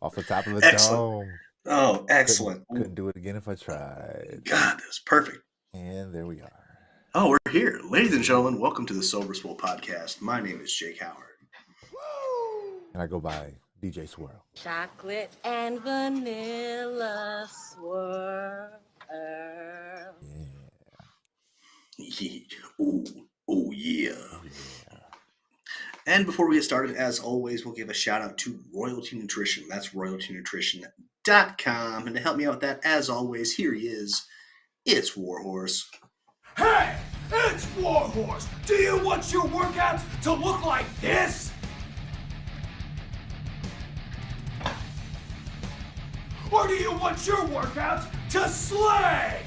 Off the top of the Excellent. dome. Oh, Couldn't excellent. couldn't do it again if I tried. God, that's perfect. And there we are. Oh, we're here. Ladies and gentlemen, welcome to the Sober Swirl podcast. My name is Jake Howard. And I go by DJ Swirl. Chocolate and vanilla swirl. Oh, oh, yeah. Oh yeah. And before we get started, as always, we'll give a shout out to Royalty Nutrition. That's royaltynutrition.com. And to help me out with that, as always, here he is. It's Warhorse. Hey, it's Warhorse. Do you want your workouts to look like this? Or do you want your workouts to slay?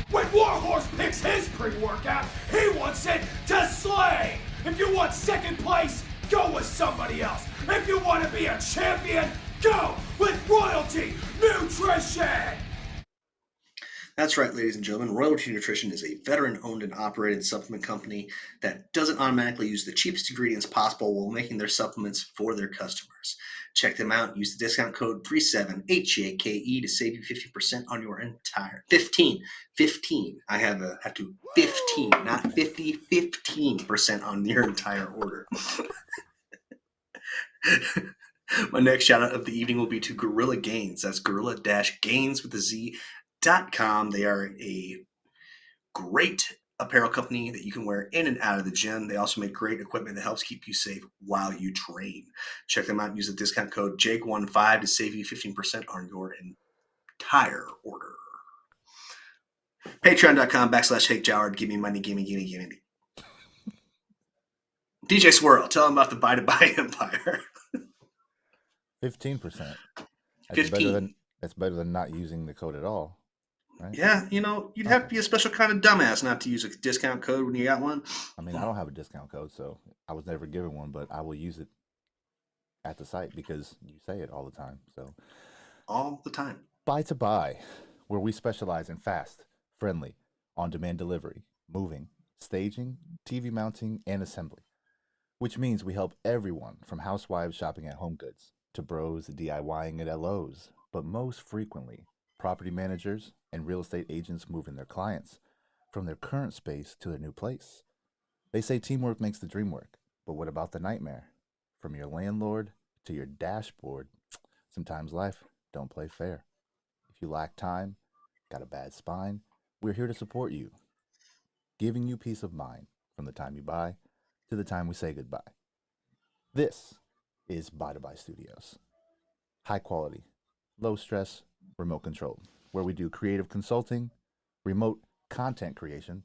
When Warhorse picks his pre-workout, he wants it to slay. If you want second place, go with somebody else. If you want to be a champion, go with Royalty Nutrition. That's right, ladies and gentlemen. Royalty Nutrition is a veteran-owned and operated supplement company that doesn't automatically use the cheapest ingredients possible while making their supplements for their customers. Check them out. Use the discount code 37HAKE to save you 50% on your entire 15. I have to 15, not 50, 15% on your entire order. My next shout out of the evening will be to Gorilla Gains. That's gorilla-gains with a Z.com. They are a great apparel company that you can wear in and out of the gym. They also make great equipment that helps keep you safe while you train. Check them out and use the discount code JAKE15 to save you 15% on your entire order. Patreon.com/HakeJoward. Give me money, give me. DJ Swirl, tell them about the Buy to Buy Empire. 15%. 15. That's better than not using the code at all. Right? Yeah, you'd have to be a special kind of dumbass not to use a discount code when you got one. I mean, I don't have a discount code, so I was never given one, but I will use it at the site because you say it all the time. So All the time. Buy to Buy, where we specialize in fast, friendly, on-demand delivery, moving, staging, TV mounting, and assembly. Which means we help everyone from housewives shopping at Home Goods to bros DIYing at LOs, but most frequently, property managers and real estate agents moving their clients from their current space to their new place. They say teamwork makes the dream work, but what about the nightmare? From your landlord to your dashboard, sometimes life don't play fair. If you lack time, got a bad spine, we're here to support you, giving you peace of mind from the time you buy to the time we say goodbye. This is Buy to Buy Studios. High quality, low stress, remote controlled, where we do creative consulting, remote content creation,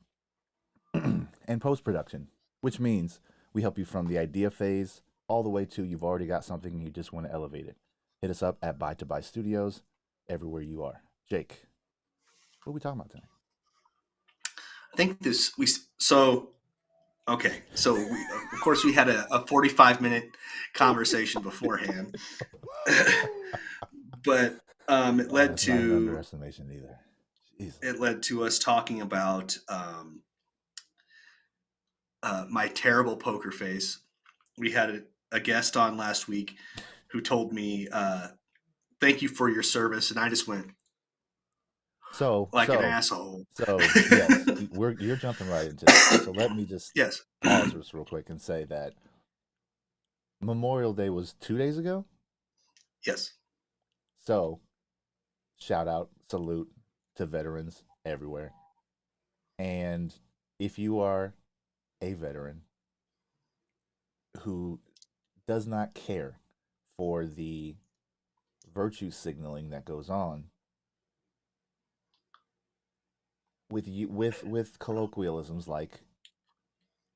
and post production, which means we help you from the idea phase all the way to you've already got something and you just want to elevate it. Hit us up at Buy to Buy Studios everywhere you are. Jake, what are we talking about tonight? I think okay. So of course we had a 45-minute conversation beforehand, but it led That's not an to underestimation either. Jesus. it led to us talking about my terrible poker face. We had a guest on last week who told me, "Thank you for your service," and I just went like an asshole. So yes, you're jumping right into this. So let me just Yes. pause this real quick and say that Memorial Day was 2 days ago. Yes. So shout out, salute to veterans everywhere. And if you are a veteran who does not care for the virtue signaling that goes on with colloquialisms like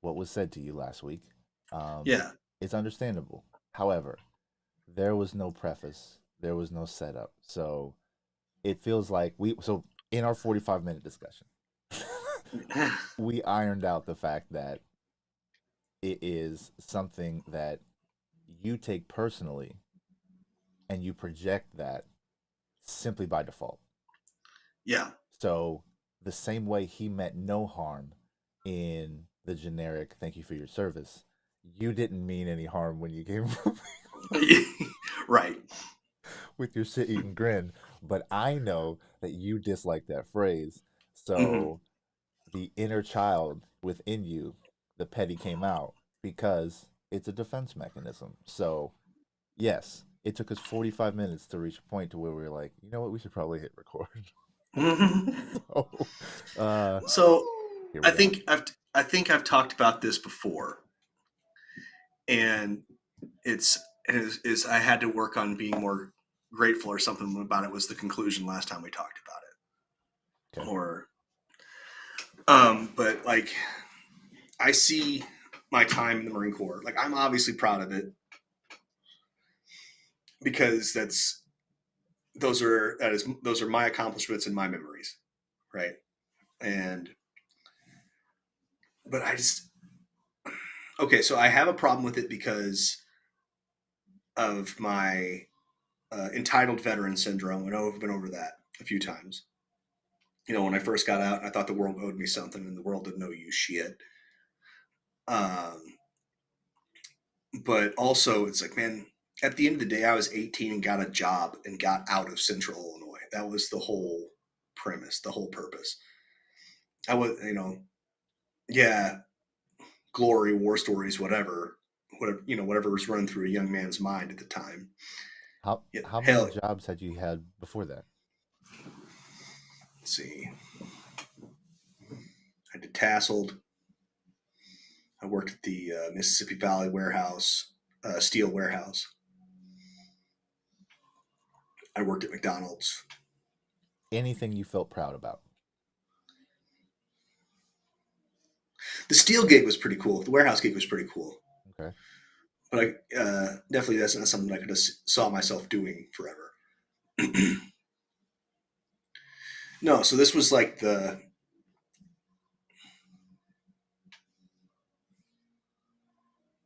what was said to you last week, Yeah. it's understandable. However, there was no preface, there was no setup, so it feels like in our 45-minute discussion, we ironed out the fact that it is something that you take personally and you project that simply by default. Yeah. So the same way he meant no harm in the generic "thank you for your service." You didn't mean any harm when you came Right. with your shit-eating grin, but I know that you dislike that phrase. Hmm. So the inner child within you, the petty, came out because it's a defense mechanism. So yes, it took us 45 minutes to reach a point to where we were like, you know what, we should probably hit record. So, uh, So here I we are. think I've talked about this before, and it's is I had to work on being more grateful or something about it was the conclusion last time we talked about Okay. it. Or but like I see my time in the Marine Corps. Like I'm obviously proud of it because those are my accomplishments and my memories, right? And but I just okay, so I have a problem with it because of my entitled veteran syndrome. And I've been over that a few times. You know, when I first got out, I thought the world owed me something, and the world didn't owe you shit. Um, but also, it's like, man, at the end of the day, I was 18 and got a job and got out of Central Illinois. That was the whole premise, the whole purpose. I was, yeah, glory, war stories, whatever, whatever was running through a young man's mind at the time. How Yeah, how many hell, jobs had you had before that? let's see. I did tasseled. I worked at the Mississippi Valley warehouse, steel warehouse. I worked at McDonald's. Anything you felt proud about? The steel gig was pretty cool. The warehouse gig was pretty cool, Okay. but I definitely that's not something I could have saw myself doing forever. No, so this was like the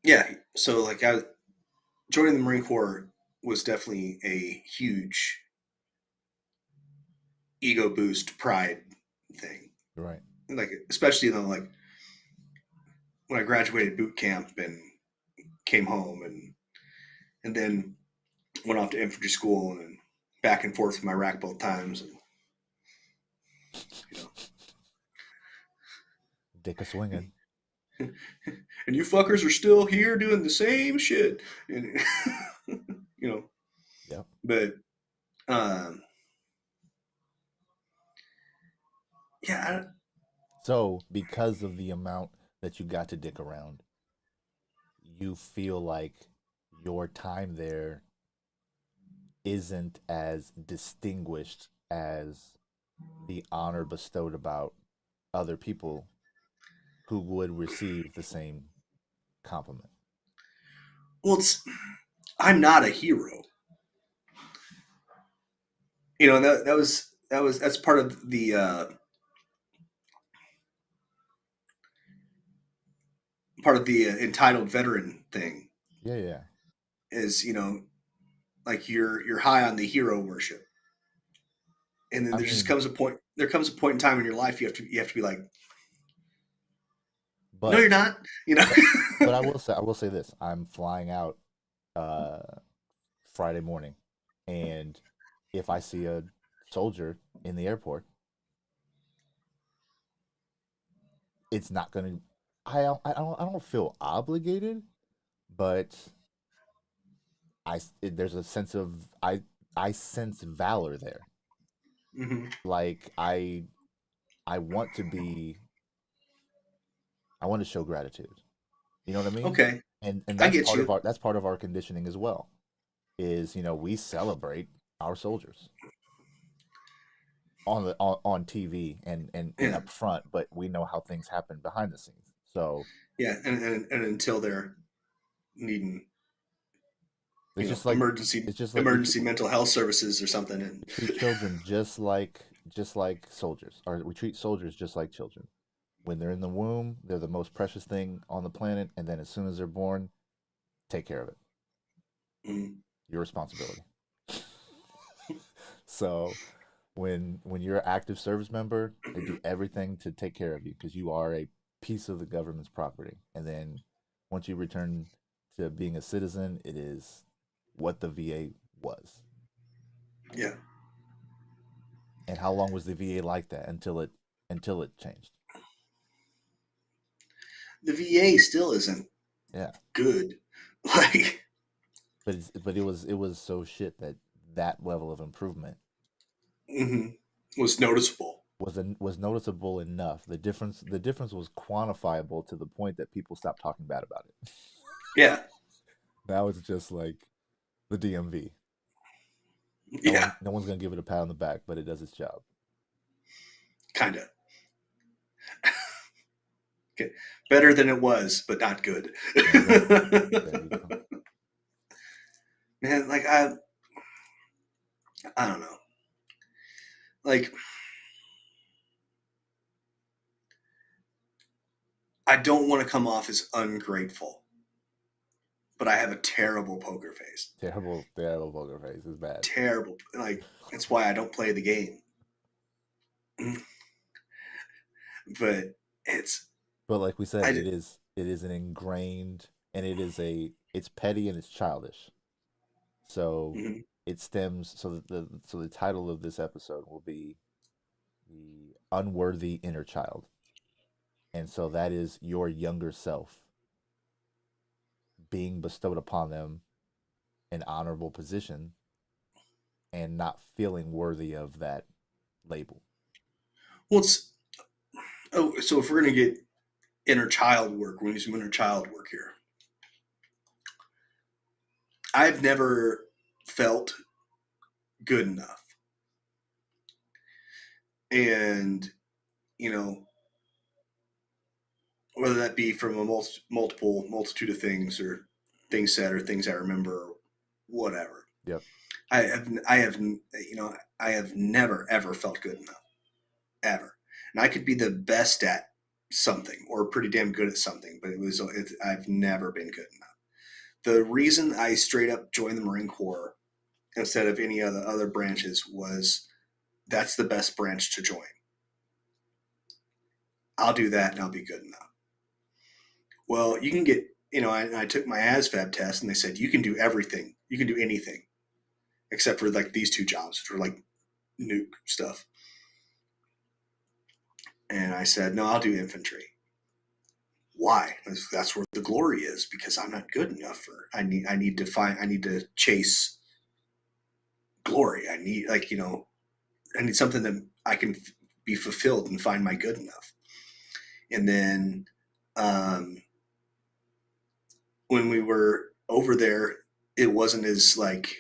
yeah. So like I joining the Marine Corps was definitely a huge ego boost, pride thing. You're right. Like especially though, like when I graduated boot camp and came home and then went off to infantry school and back and forth from Iraq both times, and you know, Dick a swinging. and you fuckers are still here doing the same shit, and you know, Yep. but um, yeah, So, because of the amount that you got to dick around, you feel like your time there isn't as distinguished as the honor bestowed about other people who would receive the same compliment. well, I'm not a hero, and that's part of the entitled veteran thing Yeah, yeah. is like you're high on the hero worship, and then I mean, there comes a point in time in your life you have to be like, no, but you're not, you know. but but I will say this. I'm flying out uh Friday morning, and if I see a soldier in the airport, it's not going to I don't feel obligated, but there's a sense of I sense valor there. Hmm. Like I want to be I want to show gratitude. You know what I mean? Okay, And I that's get part of you. our conditioning as well. Is, we celebrate our soldiers on TV and Yeah, up front, but we know how things happen behind the scenes. So yeah, and until they're needing it's just like emergency it's just like emergency mental health services or something, and we treat children just like soldiers, or we treat soldiers just like children. When they're in the womb, they're the most precious thing on the planet, and then as soon as they're born, take care of it. mm, Your responsibility. So when you're an active service member, they do everything to take care of you because you are a piece of the government's property. And then once you return to being a citizen, it is what the VA was. Yeah. And how long was the VA like that until it changed? The VA still isn't Yeah. good. Like, But it was so shit that that level of improvement mhm, was noticeable. was noticeable enough. The difference was quantifiable to the point that people stopped talking bad about it. Yeah. Now it's just like the DMV. Yeah. No one's gonna give it a pat on the back, but it does its job. Kind of. Okay. Better than it was, but not good. There you go. Man, like I don't know. Like, I don't want to come off as ungrateful, but I have a terrible poker face. Terrible poker face is bad. Terrible. Like, that's why I don't play the game. But it's But like we said, I it is an ingrained, and it's petty and it's childish. So mhm. it stems so the title of this episode will be the unworthy inner child. And so that is your younger self being bestowed upon them an honorable position and not feeling worthy of that label. Well, it's so if we're gonna get inner child work, we're gonna do some inner child work here. I've never felt good enough, and you know, whether that be from a multitude of things or things said or things I remember, or whatever. Yep. I have never ever felt good enough, ever. And I could be the best at something or pretty damn good at something, but I've never been good enough. The reason I straight up joined the Marine Corps instead of any other branches was that's the best branch to join. I'll do that and I'll be good enough. Well, you can get, I took my ASVAB test and they said, you can do everything. You can do anything except for like these two jobs, which were like nuke stuff. And I said, no, I'll do infantry. Why? That's where the glory is, because I'm not good enough I need to chase glory. I need something that I can be fulfilled and find my good enough. And then, when we were over there, it wasn't as like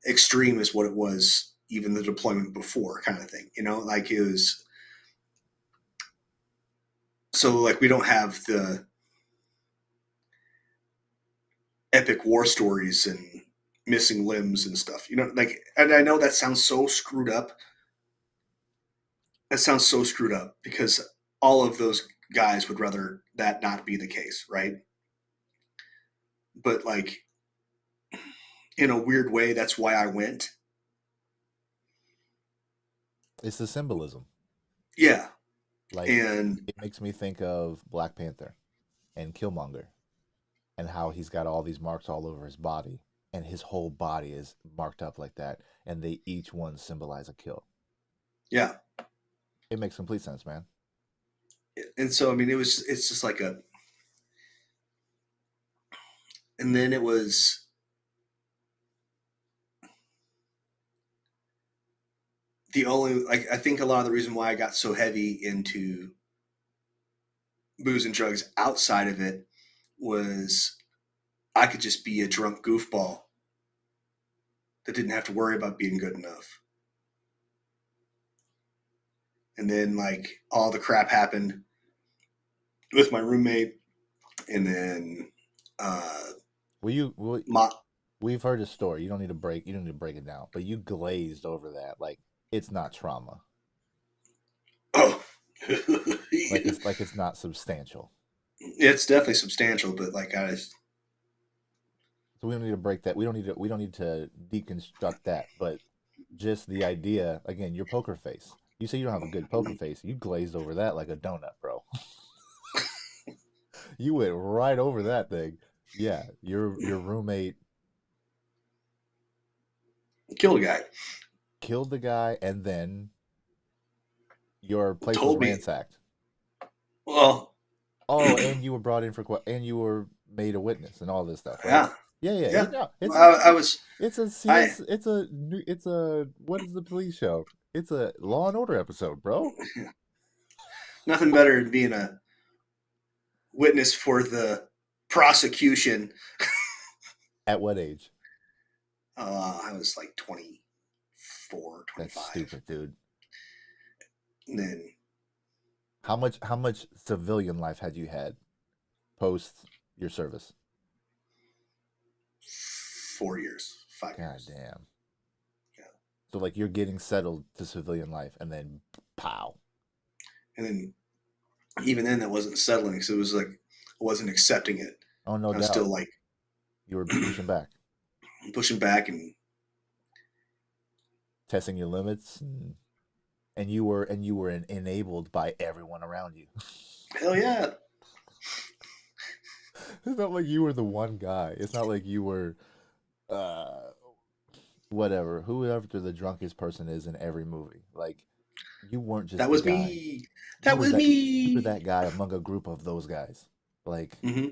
extreme as what it was even the deployment before, kind of thing. Like it was. So like we don't have the epic war stories and missing limbs and stuff. Like, and I know that sounds so screwed up. That sounds so screwed up because all of those guys would rather that not be the case, right? But like in a weird way, that's why I went. It's the symbolism. Yeah. Like, And it makes me think of Black Panther and Killmonger and how he's got all these marks all over his body and his whole body is marked up like that, and they each one symbolize a kill. yeah. It makes complete sense, man. And so, I mean, it's just like and then it was the only, like, I think a lot of the reason why I got so heavy into booze and drugs outside of it was I could just be a drunk goofball that didn't have to worry about being good enough. And then like all the crap happened with my roommate, and then we've heard the story. You don't need to break it down, but you glazed over that like it's not trauma. Oh. like it's not substantial. It's definitely substantial, but like so we don't need to break that. We don't need to deconstruct that, but just the idea, again, your poker face. You say you don't have a good poker face. You glazed over that like a donut, bro. You went right over that thing. Yeah, your roommate Killed a guy. killed the guy, and then your place was Told me. ransacked. Well, Oh, and you were brought in for and you were made a witness and all this stuff, right? yeah, Yeah, yeah. yeah. No, I was. it's a I CS. It's a what is the police show? It's a Law and Order episode, bro. nothing better than being a witness for the prosecution. At what age? I was like 24, That's 25. stupid, dude. And then How much civilian life had you had post your service? 4 years, 5 God years. damn. Yeah. So like you're getting settled to civilian life, and then pow. And then even then, that wasn't settling because it was like I wasn't accepting it. Oh, no I was still doubt. like You were pushing back, pushing back, and testing your limits, and you were enabled by everyone around you. hell yeah, It's not like you were the one guy. It's not like you were uh whatever, whoever the drunkest person is in every movie. Like you weren't just that the was guy. me. You That were was that you were me. that guy among a group of those guys. Like Hmm.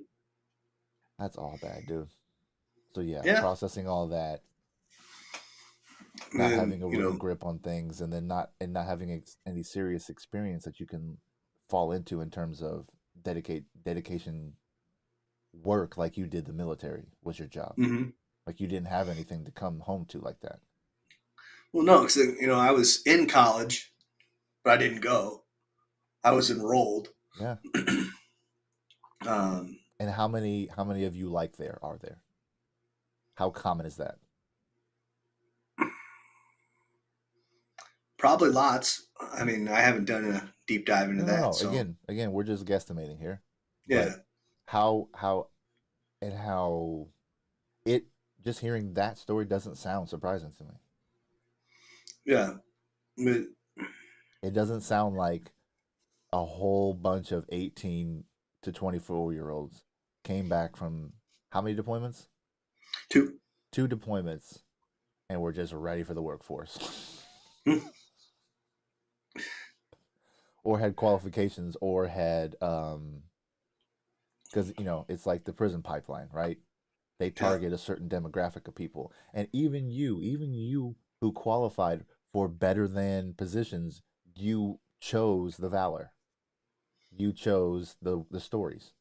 that's all bad, dude. So yeah, Yeah. processing all that, And not then having a real grip on things, and then not having any serious experience that you can fall into in terms of dedication work like you did the military was your job. hmm Like you didn't have anything to come home to like that. well, no, because I was in college, but I didn't go. I was enrolled. Yeah. um, And how many of you like there are there? How common is that? Probably lots. I mean, I haven't done a deep dive into No, no, that, no. so Again, we're just guesstimating here. yeah, But how it just hearing that story doesn't sound surprising to me. yeah. But It doesn't sound like a whole bunch of 18 to 24-year-olds came back from how many deployments? two. Two deployments, and were just ready for the workforce. Or had qualifications, or had because it's like the prison pipeline, right? They Yeah. target a certain demographic of people, and even you who qualified for better than positions, you chose the valor, you chose the stories.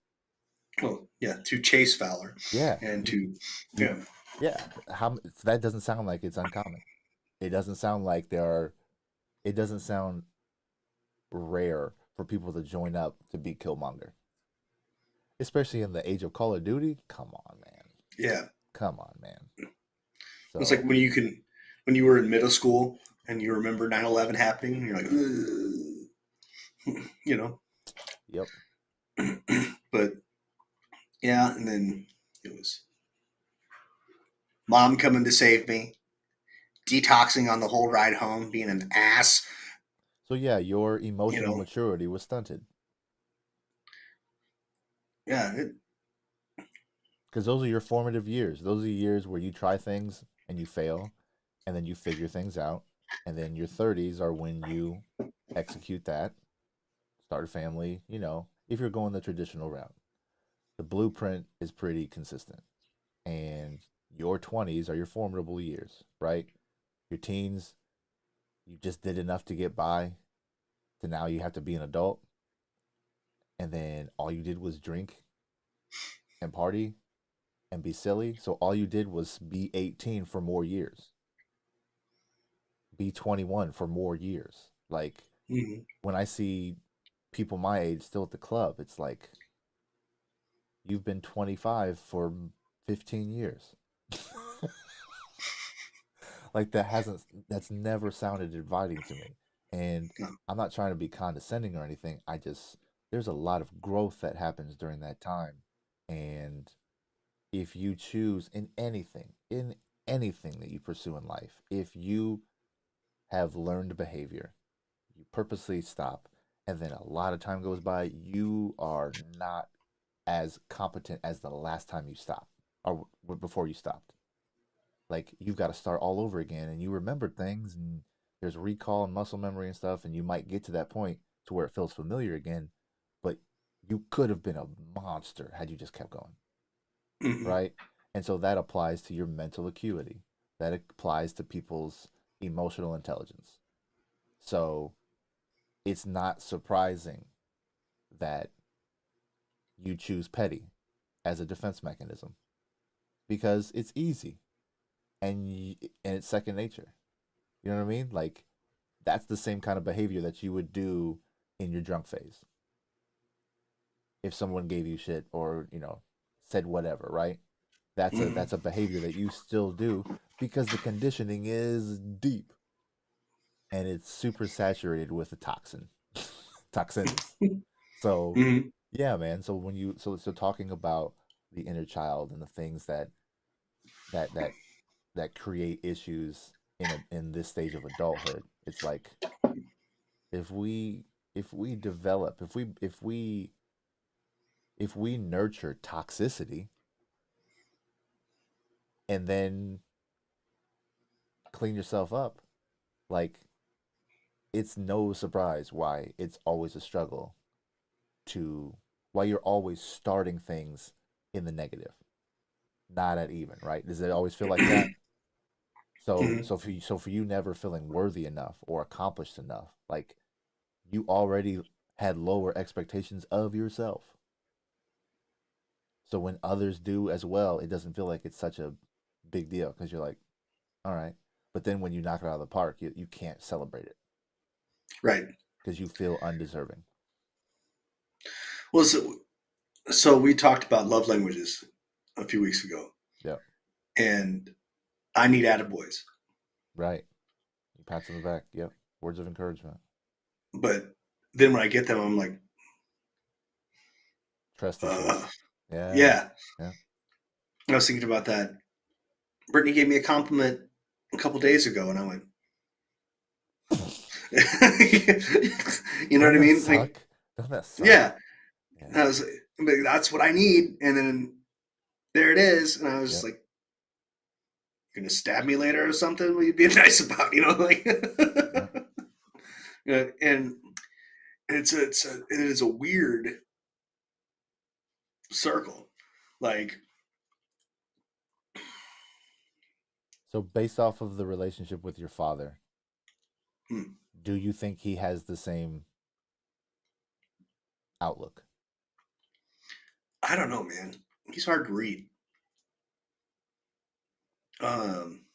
Well, yeah, to chase Fowler Yeah, and to you yeah. yeah. How that doesn't sound like it's uncommon. It doesn't sound like there are. It doesn't sound rare for people to join up to be Killmonger, especially in the age of Call of Duty. Come on, man. Yeah. Come on, man. It's like So, when you were in middle school and you remember 9/11 happening, and you're like, you know. yep. But yeah, and then it was mom coming to save me, detoxing on the whole ride home, being an ass. So yeah, your You emotional know, maturity was stunted yeah, because those are your formative years. Those are years where you try things and you fail, and then you figure things out, and then your 30s are when you execute that, start a family. If you're going the traditional route, the blueprint is pretty consistent. And your 20s are your formidable years, right? Your teens, you just did enough to get by, to now you have to be an adult. And then all you did was drink and party and be silly. So all you did was be 18 for more years, be 21 for more years. Like mhm. when I see people my age still at the club, it's like you've been 25 for 15 years. Like that's never sounded inviting to me. And No. I'm not trying to be condescending or anything. There's a lot of growth that happens during that time. And if you choose in anything that you pursue in life, if you have learned behavior, you purposely stop, and then a lot of time goes by, you are not as competent as the last time you stopped or before you stopped. Like you've got to start all over again, and you remembered things, and there's recall and muscle memory and stuff, and you might get to that point to where it feels familiar again, but you could have been a monster had you just kept going, Hmm. right? And so that applies to your mental acuity. That applies to people's emotional intelligence. So it's not surprising that you choose petty as a defense mechanism because it's easy and it's second nature. You know what I mean? Like that's the same kind of behavior that you would do in your drunk phase. If someone gave you shit or, said whatever, right? Hmm. That's a behavior that you still do because the conditioning is deep and it's super saturated with the toxins. So, Hmm. yeah, man. So when you so talking about the inner child and the things that that that create issues in this stage of adulthood, it's like if we develop if we nurture toxicity and then clean yourself up, like it's no surprise why it's always a struggle to why you're always starting things in the negative, not at even, right? Does it always feel like that? So Hmm. for you never feeling worthy enough or accomplished enough, like you already had lower expectations of yourself. So when others do as well, it doesn't feel like it's such a big deal because you're like, all right. But then when you knock it out of the park, you can't celebrate it Right. because you feel undeserving. Well, so we talked about love languages a few weeks ago, Yep. and I need attaboys. Right. Pats on the back. Yep. Words of encouragement. But then when I get them, I'm like, Trust uh, issues. Yeah. yeah. Yeah. I was thinking about that. Brittany gave me a compliment a couple days ago, and I went, you know what Doesn't I that mean? Like, suck? Doesn't that suck? yeah. And I Yeah. was like, that's what I need. And then there it is. And I was Yep. like, gonna stab me later or something? What are you being nice about? Like, Yep. and it is a weird circle. Like, So based off of the relationship with your father, hmm, do you think he has the same outlook? I don't know, man. He's hard to read. Um,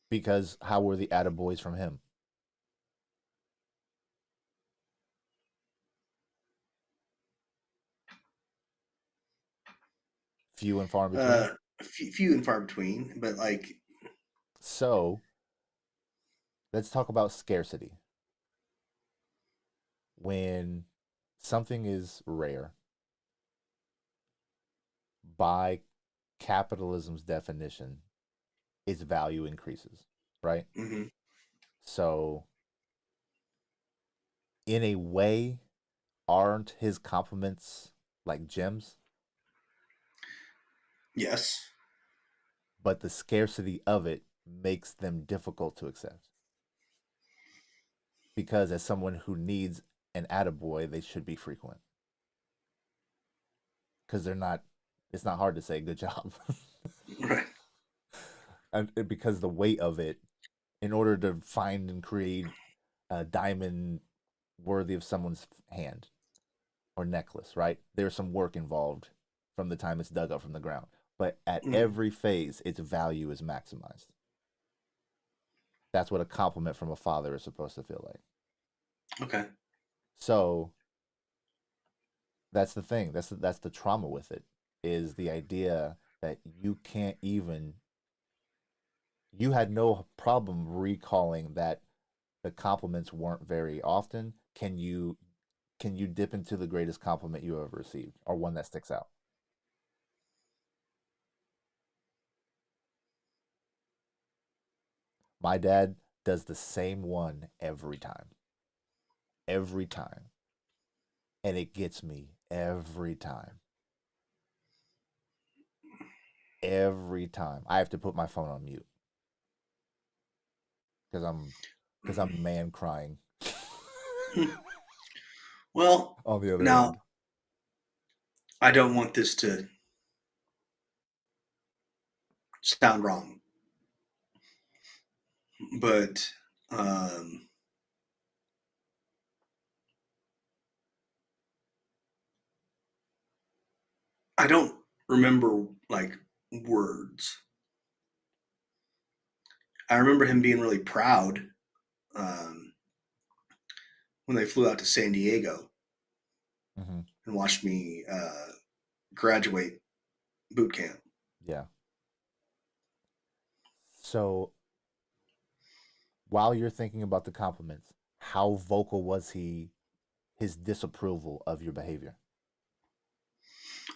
Because how were the attaboys from him? Few and far between. uh, few and far between, but like, So let's talk about scarcity. When something is rare, by capitalism's definition, its value increases, right? mhm, So, in a way, aren't his compliments like gems? yes, But the scarcity of it makes them difficult to accept. Because as someone who needs an attaboy, they should be frequent. Because it's not hard to say good job. right, And because the weight of it, in order to find and create a diamond worthy of someone's hand or necklace, right? There's some work involved from the time it's dug up from the ground. But at mhm, every phase, its value is maximized. That's what a compliment from a father is supposed to feel like. okay, So that's the thing. That's the trauma with it is the idea that you can't even you had no problem recalling that the compliments weren't very often. Can you dip into the greatest compliment you ever received or one that sticks out? My dad does the same one every time. Every time. And it gets me every time. Every time. I have to put my phone on mute because I'm man crying Well, on the other now end. I don't want this to sound wrong, but um, I don't remember like words. I remember him being really proud um, when they flew out to San Diego Hmm. and watched me graduate boot camp. Yeah. So while you're thinking about the compliments, how vocal was he, his disapproval of your behavior?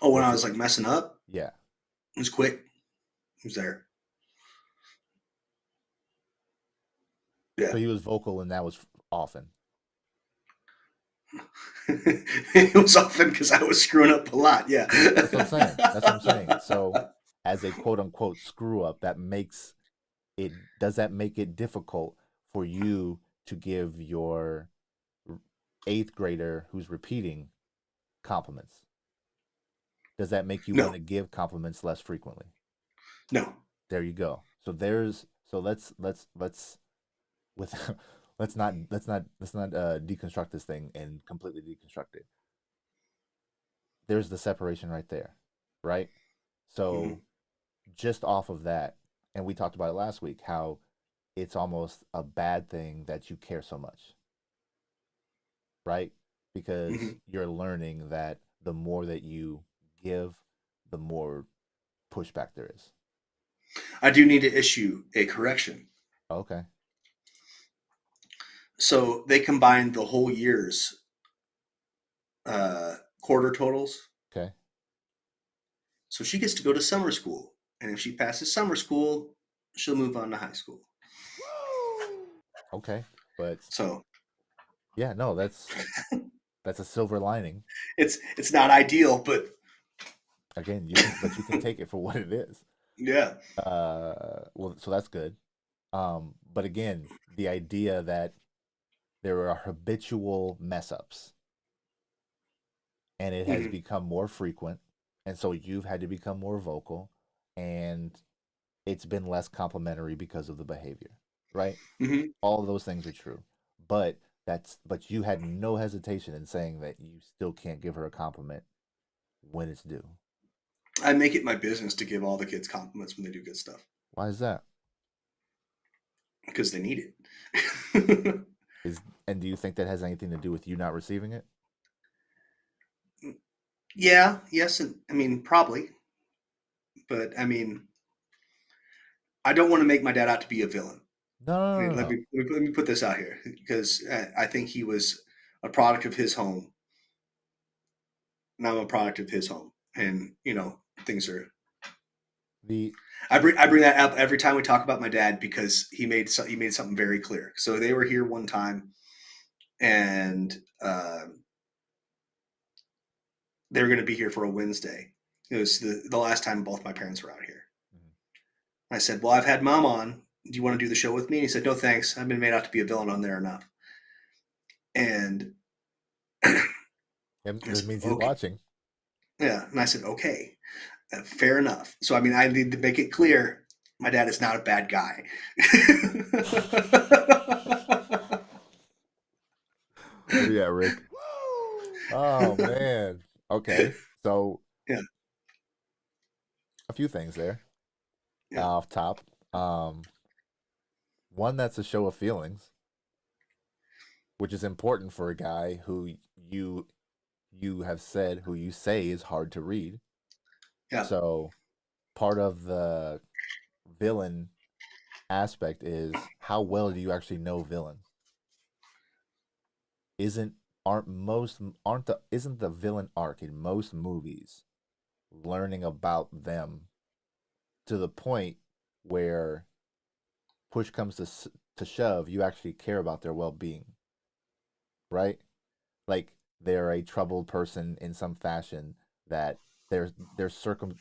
Oh, when I Was was it, like messing up, yeah. it was quick. He was there. So Yeah. he was vocal and that was often. It was often because I was screwing up a lot. Yeah. That's what I'm saying. That's what I'm saying. So as a quote unquote screw up, does that make it difficult for you to give your eighth grader who's repeating compliments? Does that make you want No, to give compliments less frequently? no. There you go. So let's with let's not deconstruct this thing and completely deconstruct it. There's the separation right there, right? Mhm. So just off of that, and we talked about it last week, how it's almost a bad thing that you care so much, right? Because Mhm. you're learning that the more that you give, the more pushback there is. I do need to issue a correction. Okay. So they combined the whole year's quarter totals. Okay. So she gets to go to summer school. And if she passes summer school, she'll move on to high school. Okay. But So yeah, no, that's a silver lining. it's not ideal, but Again, but you can take it for what it is. yeah. Well, so that's good. But again, the idea that there are habitual mess ups and it has Hmm. become more frequent, and so you've had to become more vocal, and it's been less complimentary because of the behavior, right? Hmm. All of those things are true. But you had no hesitation in saying that you still can't give her a compliment when it's due. I make it my business to give all the kids compliments when they do good stuff Why is that? because they need it. And do you think that has anything to do with you not receiving it? Yeah, yes, and I mean probably, but I mean I don't want to make my dad out to be a villain. No, no, I no, mean, no, no. let me put this out here because I think he was a product of his home, and I'm a product of his home, and things are. The I bring that up every time we talk about my dad because he made something very clear. So they were here one time, and they were going to be here for a Wednesday. It was the last time both my parents were out here. Mhm. I said, "Well, I've had mom on. Do you want to do the show with me?" And he said, "No, thanks. I've been made out to be a villain on there enough." And I That said, means he's "Okay." watching. Yeah, and I said, "Okay, fair enough." So I mean, I need to make it clear, my dad is not a bad guy. Where you at, Rick? Oh man. Okay. So Yeah, a few things there yeah, off top. Um, One that's a show of feelings, which is important for a guy who you have said who you say is hard to read. yeah. So part of the villain aspect is how well do you actually know villains? Isn't aren't most aren't the isn't the villain arc in most movies learning about them to the point where push comes to shove, you actually care about their well-being, right? Like they're a troubled person in some fashion that their circum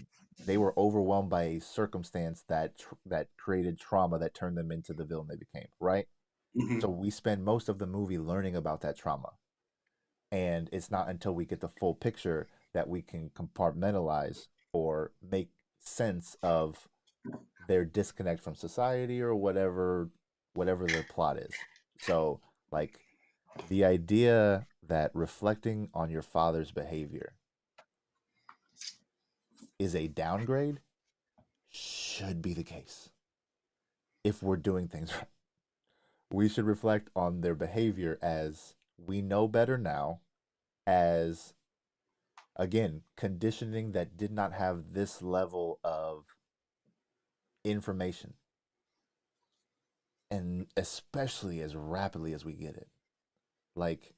they were overwhelmed by a circumstance that created trauma that turned them into the villain they became, right? Hmm. So we spend most of the movie learning about that trauma. And it's not until we get the full picture that we can compartmentalize or make sense of their disconnect from society or whatever the plot is. So like the idea that reflecting on your father's behavior is a downgrade should be the case. If we're doing things right, we should reflect on their behavior as we know better now, as again, conditioning that did not have this level of information, and especially as rapidly as we get it. Like,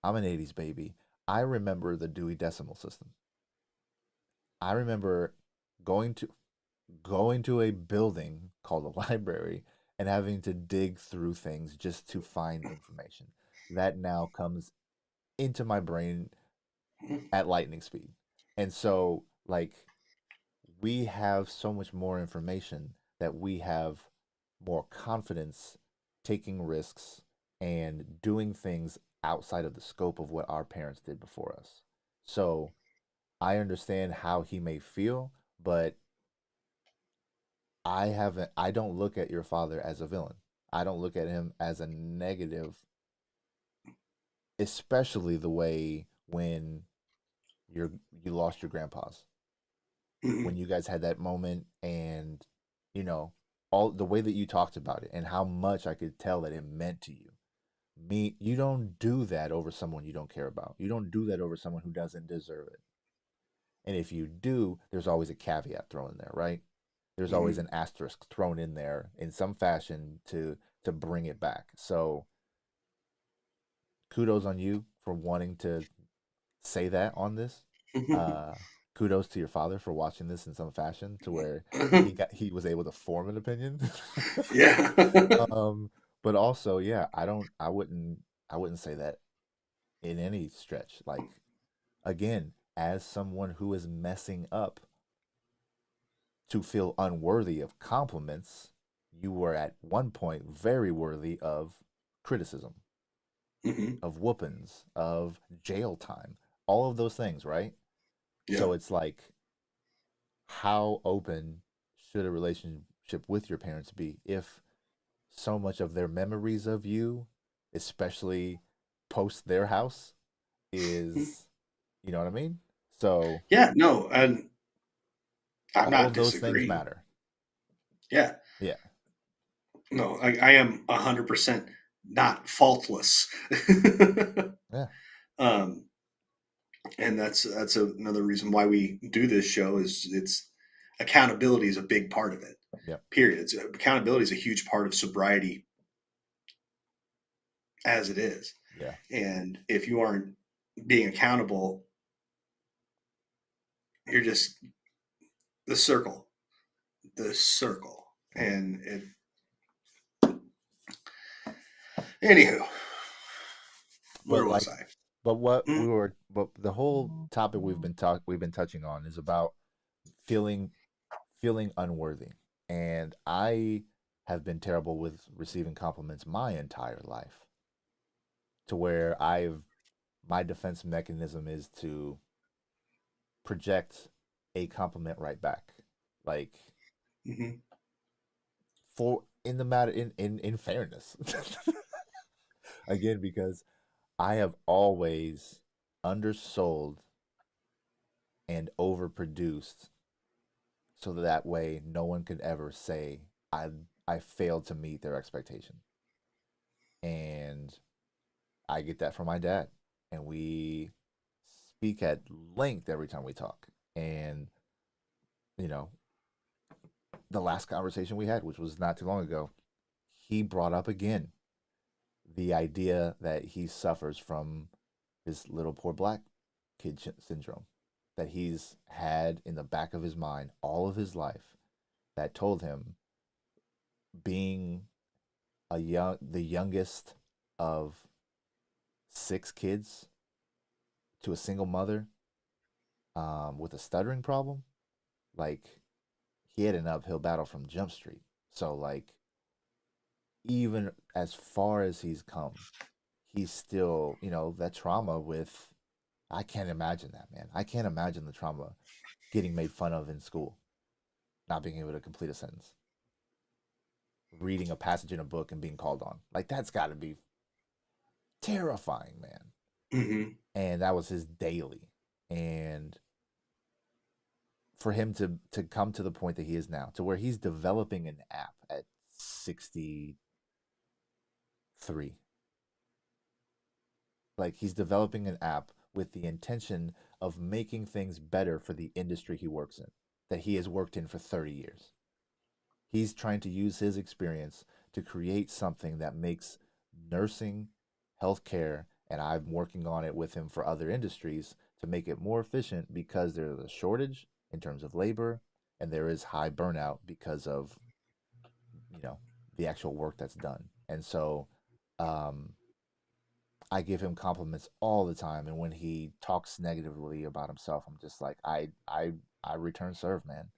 I'm an 80s baby. I remember the Dewey Decimal System. I remember going to going to a building called a library and having to dig through things just to find information. That now comes into my brain at lightning speed. And so, like, we have so much more information that we have more confidence taking risks and doing things outside of the scope of what our parents did before us. So I understand how he may feel, but I don't look at your father as a villain. I don't look at him as a negative, especially the way when you lost your grandpas. Hmm. When you guys had that moment and you know all the way that you talked about it and how much I could tell that it meant to you. Me, you don't do that over someone you don't care about. You don't do that over someone who doesn't deserve it. And if you do, there's always a caveat thrown in there, right? There's always Hmm. an asterisk thrown in there in some fashion to bring it back. So kudos on you for wanting to say that on this. Uh, kudos to your father for watching this in some fashion to where he was able to form an opinion. Yeah. um, but also, yeah, I wouldn't say that in any stretch. Like again, as someone who is messing up to feel unworthy of compliments, you were at one point very worthy of criticism, Hmm. of whoopings, of jail time, all of those things, right? Yeah. So it's like, how open should a relationship with your parents be if so much of their memories of you, especially post their house, is, you know what I mean? So Yeah. No, and I'm all not of those things disagreeing. matter. Yeah. Yeah. No, I am 100% not faultless. Yeah. um, and that's another reason why we do this show is it's accountability is a big part of it. Yep. Period. Accountability is a huge part of sobriety as it is. Yeah. And if you aren't being accountable, you're just the circle, the circle. Yep. And anywho, where But was like I? Mm, but the whole topic we've been touching on is about feeling feeling unworthy. And I have been terrible with receiving compliments my entire life, to where I've my defense mechanism is to project a compliment right back. Like mhm. for in the matter in fairness. Again, because I have always undersold and overproduced so that way no one could ever say I failed to meet their expectation. And I get that from my dad. And we speak at length every time we talk. And, you know, the last conversation we had, which was not too long ago, he brought up again the idea that he suffers from this little poor black kid syndrome that he's had in the back of his mind all of his life, that told him being the youngest of 6 kids to a single mother, with a stuttering problem. Like, he had an uphill battle from Jump Street. So like, even as far as he's come, he's still, that trauma with, I can't imagine that, man. I can't imagine the trauma getting made fun of in school, not being able to complete a sentence, reading a passage in a book and being called on. Like, that's got to be terrifying, man. Mm-hmm. And that was his daily. And for him to come to the point that he is now, to where he's developing an app at 63, like, he's developing an app with the intention of making things better for the industry he works in, that he has worked in for 30 years. He's trying to use his experience to create something that makes nursing, healthcare, and I'm working on it with him for other industries to make it more efficient, because there's a shortage in terms of labor, and there is high burnout because of, you know, the actual work that's done. And so, um, I give him compliments all the time, and when he talks negatively about himself, I'm just like, I return serve, man.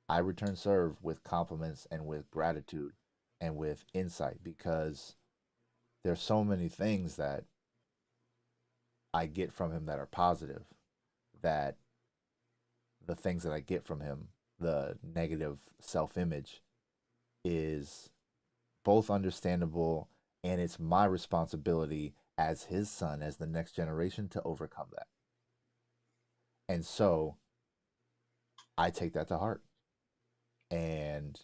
I return serve with compliments and with gratitude and with insight, because there's so many things that I get from him that are positive, that the things that I get from him, the negative self-image, is both understandable, and it's my responsibility as his son, as the next generation, to overcome that. And so I take that to heart. And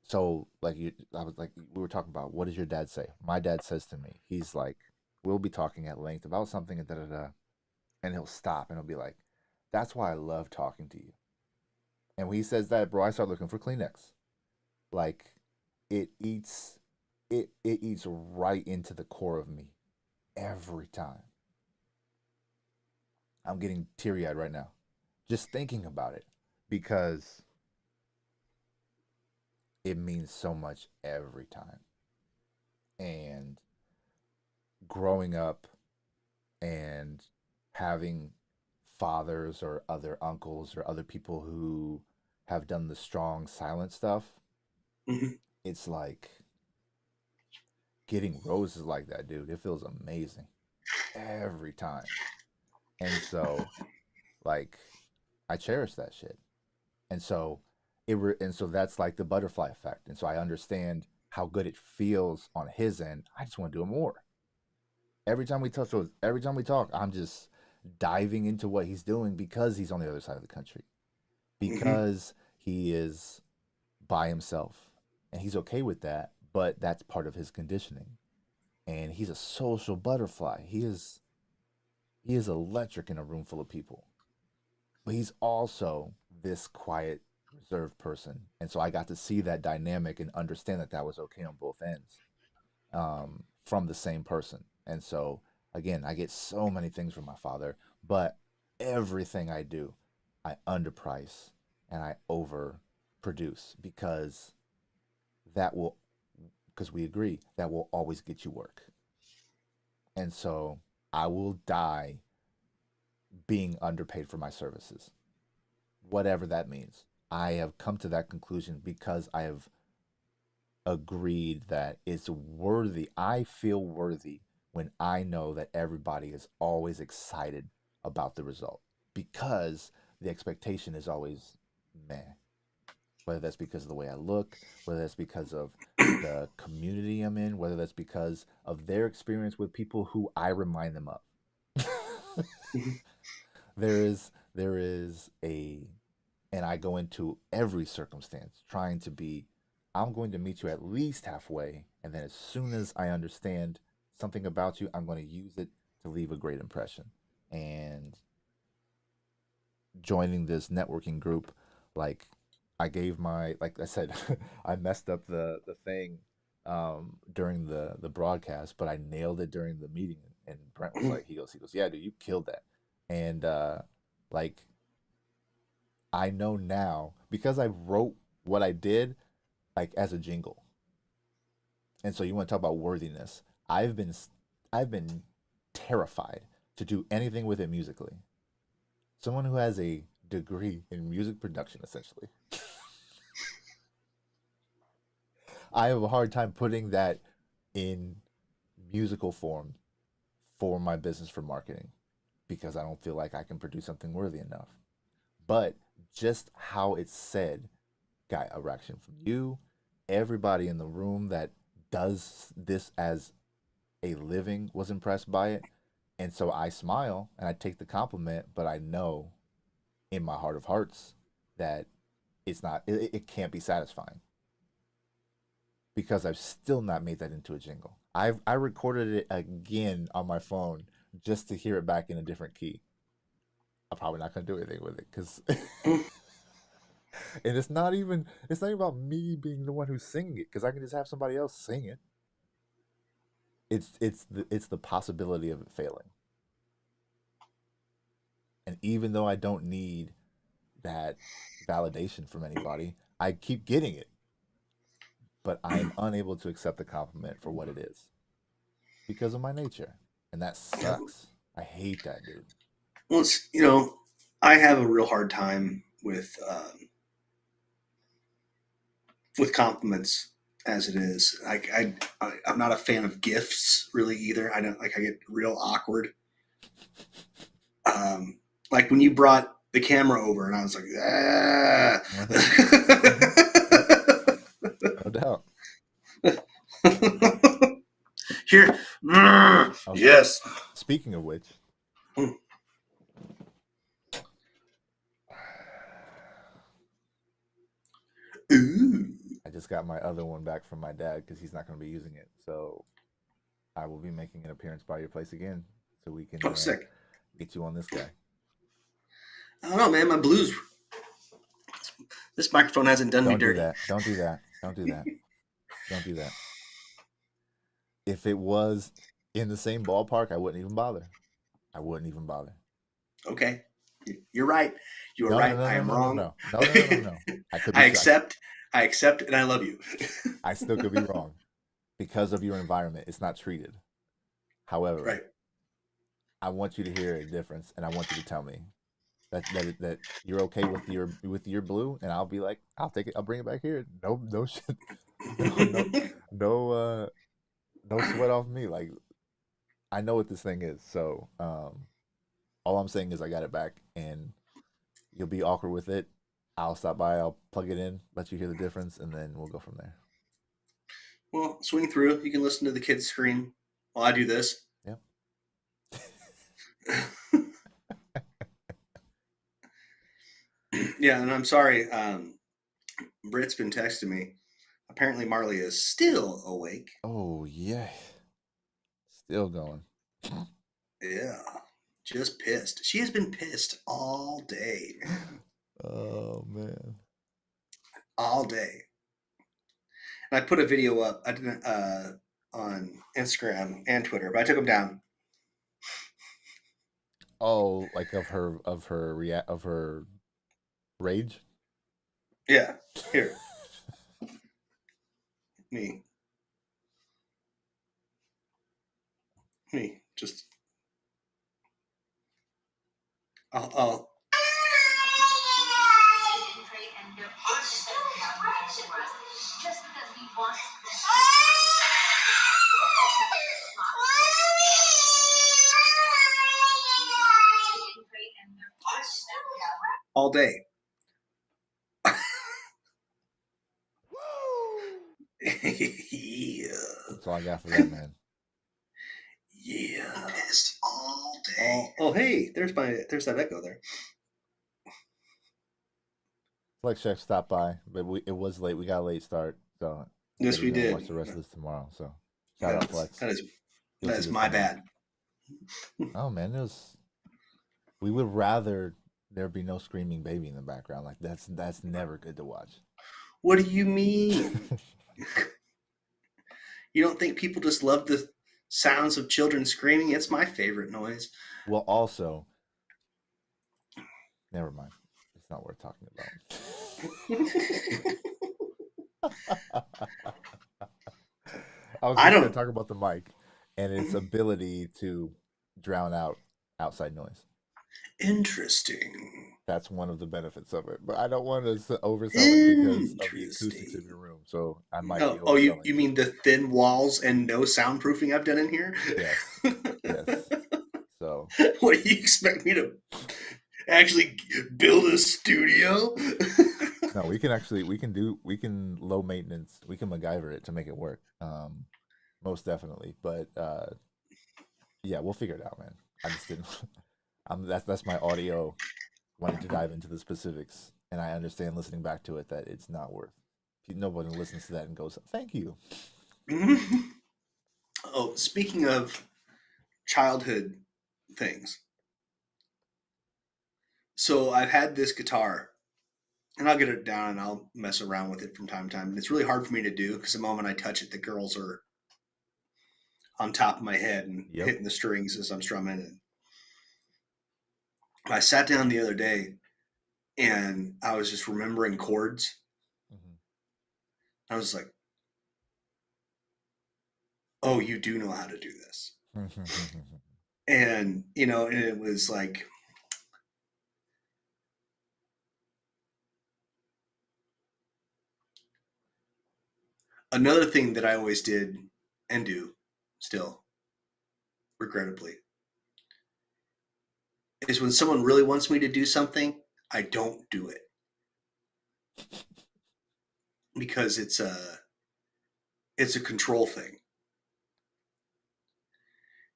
so, like, I was like, we were talking about, what does your dad say? My dad says to me, he's like, we'll be talking at length about something, and da da da, and he'll stop and he'll be like, "That's why I love talking to you." And when he says that, bro, I start looking for Kleenex. Like, it eats, it eats right into the core of me every time. I'm getting teary eyed right now, just thinking about it, because it means so much every time. And growing up and having fathers or other uncles or other people who have done the strong silent stuff, Mm-hmm. it's like getting roses like that, dude. It feels amazing every time. And so, like, I cherish that shit. And so and so that's like the butterfly effect. And so I understand how good it feels on his end. I just want to do it more. Every time we talk, I'm just diving into what he's doing, because he's on the other side of the country, Mm-hmm. because he is by himself, and he's okay with that, but that's part of his conditioning. And he's a social butterfly. He is electric in a room full of people, but he's also this quiet, reserved person. And so I got to see that dynamic and understand that that was okay on both ends, from the same person. And so, again, I get so many things from my father, but everything I do, I underprice and I overproduce, that will, because we agree that will always get you work. And so I will die being underpaid for my services, whatever that means. I have come to that conclusion because I have agreed that it's worthy. I feel worthy when I know that everybody is always excited about the result, because the expectation is always meh. Whether that's because of the way I look, whether that's because of the community I'm in, whether that's because of their experience with people who I remind them of. There is a, and I go into every circumstance trying to be, I'm going to meet you at least halfway, and then as soon as I understand something about you, I'm going to use it to leave a great impression. And joining this networking group, like, I gave my, like I said, I messed up the thing, during the broadcast, but I nailed it during the meeting. And Brent was like, he goes, "Yeah, dude, you killed that." And like, I know now, because I wrote what I did, like, as a jingle. And so you want to talk about worthiness. I've been terrified to do anything with it musically. Someone who has a degree in music production, essentially. I have a hard time putting that in musical form for my business for marketing because I don't feel like I can produce something worthy enough. But just how it's said got a reaction from you, everybody in the room that does this as a living was impressed by it. And so I smile and I take the compliment, but I know in my heart of hearts that it can't be satisfying because I've still not made that into a jingle. I recorded it again on my phone just to hear it back in a different key. I'm probably not gonna do anything with it because and it's not even about me being the one who's singing it because I can just have somebody else sing it. It's the possibility of it failing. And even though I don't need that validation from anybody, I keep getting it. But I am unable to accept the compliment for what it is because of my nature. And that sucks. I hate that, dude. Well, I have a real hard time with compliments as it is. I'm not a fan of gifts really either. I don't like. I get real awkward. Like when you brought the camera over, and I was like, ah. No doubt. Here, Oh, yes. Speaking of which, Ooh. I just got my other one back from my dad because he's not going to be using it. So I will be making an appearance by your place again so we can Oh, sick. get you on this guy. I don't know, man. My blues. This microphone hasn't done me Don't do dirty. that. Don't do that. Don't do that. Don't do that. If it was in the same ballpark, I wouldn't even bother. I wouldn't even bother. Okay, you're right. You are No, right. no, I no, am no, no, wrong. no, no, no, no, no, no. I could be. I accept. I accept, and I love you. I still could be wrong because of your environment. It's not treated. However, Right. I want you to hear a difference, and I want you to tell me that you're okay with your blue, and I'll be like, I'll take it. I'll bring it back here. No, no shit. No, no sweat off me. Like I know what this thing is. So all I'm saying is I got it back, and you'll be awkward with it. I'll stop by. I'll plug it in, let you hear the difference, and then we'll go from there. Well, swing through. You can listen to the kids scream while I do this. Yep. Yeah, and I'm sorry. Britt's been texting me. Apparently, Marley is still awake. Oh yeah. Still going. Yeah, just pissed. She has been pissed all day, man. Oh man. All day. And I put a video up. I didn't on Instagram and Twitter, but I took them down. Oh, like of her rage. Yeah, here. Me. Just. I'll all day. Yeah. That's all I got for that, man. Yeah. Pissed all day. Oh, hey, there's that echo there. Flex Chef stopped by, but it was late. We got a late start, so Yes, we did. Watch the rest of this tomorrow. So shout out Flex. That You'll see is this my tomorrow. bad. Oh man, we would rather there be no screaming baby in the background. Like that's never good to watch. What do you mean? You don't think people just love the sounds of children screaming? It's my favorite noise. Well, also, never mind. It's not worth talking about. I was I just gonna don't. talk about the mic and its ability to drown out outside noise. Interesting. That's one of the benefits of it. But I don't want to oversell it because of the acoustics in Interesting. your room. So I might be Oh, you overselling you it. mean the thin walls and no soundproofing I've done in here? Yes. Yes. So What do you expect me to actually build a studio? no, we can actually we can low maintenance, we can MacGyver it to make it work. Most definitely. But yeah, we'll figure it out, man. I just didn't that's my audio wanting to dive into the specifics, and I understand listening back to it that it's not worth. Nobody listens to that and goes, "Thank you." Oh, speaking of childhood things, so I've had this guitar, and I'll get it down and I'll mess around with it from time to time. And it's really hard for me to do because the moment I touch it, the girls are on top of my head and Yep. hitting the strings as I'm strumming. And I sat down the other day and I was just remembering chords. Hmm. I was like, "Oh, you do know how to do this." And and it was like another thing that I always did and do still, regrettably, is when someone really wants me to do something, I don't do it because it's a control thing.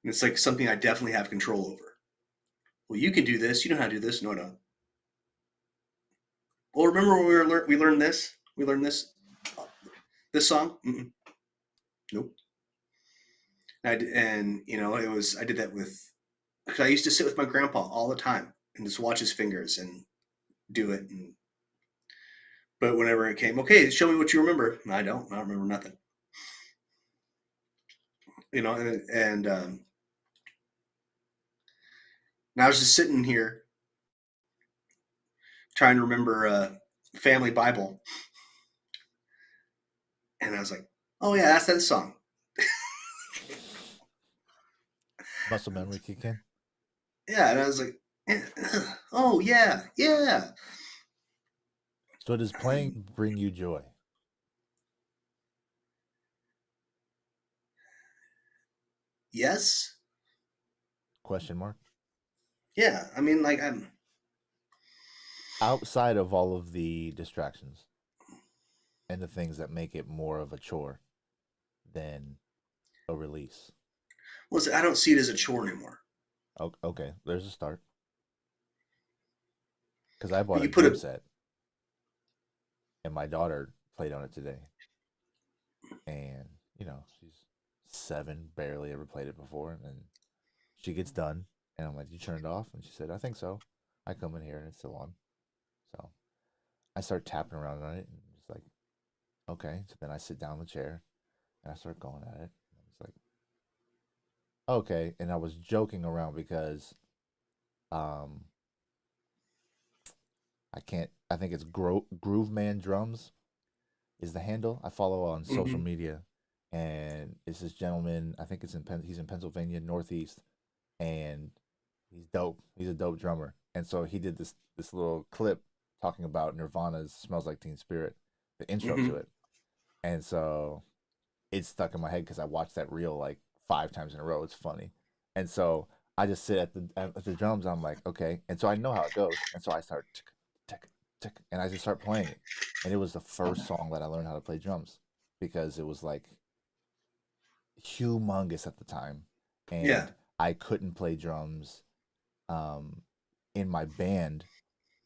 And it's like something I definitely have control over. Well, you can do this. You know how to do this. No, I don't. Well, remember when we learned this? We learned this song. Mm-mm. Nope. And it was I did that with because I used to sit with my grandpa all the time and just watch his fingers and do it. But whenever it came, okay, show me what you remember. I don't. I don't remember nothing. And now I was just sitting here trying to remember family Bible, and I was like, oh yeah, that's that song. Muscle memory kick in. Yeah, and I was like, oh yeah, yeah. So does playing bring you joy? Yes, Question mark. yeah. I mean, like I'm. Outside of all of the distractions and the things that make it more of a chore than a release. Well, I don't see it as a chore anymore. Okay, there's a start. Because I But bought a you put drum a. set and my daughter played on it today. And, she's 7, barely ever played it before. And then she gets done. And I'm like, you turn it off? And she said, I think so. I come in here and it's still on. So I start tapping around on it and just like, okay. So then I sit down in the chair and I start going at it. It's like, okay. And I was joking around because um I think it's Groove Man Drums is the handle I follow on social Mm-hmm, media, and it's this gentleman. I think he's in Pennsylvania, Northeast, and he's dope. He's a dope drummer, and so he did this little clip talking about Nirvana's "Smells Like Teen Spirit," the intro to mm-hmm. it, and so it's stuck in my head because I watched that reel like 5 times in a row. It's funny, and so I just sit at the drums. I'm like, okay, and so I know how it goes, and so I start tick tick tick, and I just start playing it, and it was the first song that I learned how to play drums because it was like humongous at the time, Yeah. and I couldn't play drums um, in my band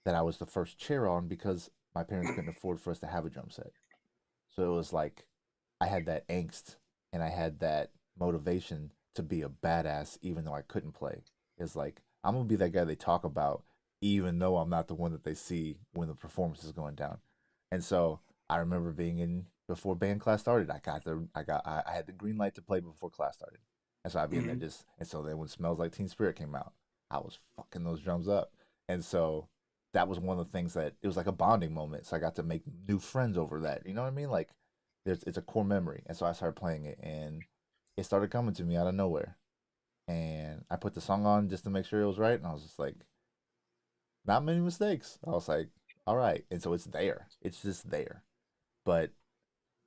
that I was the first chair on because my parents couldn't afford for us to have a drum set. So it was like I had that angst and I had that motivation to be a badass even though I couldn't play. It's like I'm gonna be that guy they talk about even though I'm not the one that they see when the performance is going down. And so I remember being in before band class started. I had the green light to play before class started. And so I'd be in there Mm-hmm. just and so then when Smells Like Teen Spirit came out, I was fucking those drums up. And so that was one of the things that it was like a bonding moment. So I got to make new friends over that. You know what I mean? Like it's a core memory, and so I started playing it, and it started coming to me out of nowhere, and I put the song on just to make sure it was right, and I was just like, not many mistakes. I was like, all right, and so it's there, it's just there, but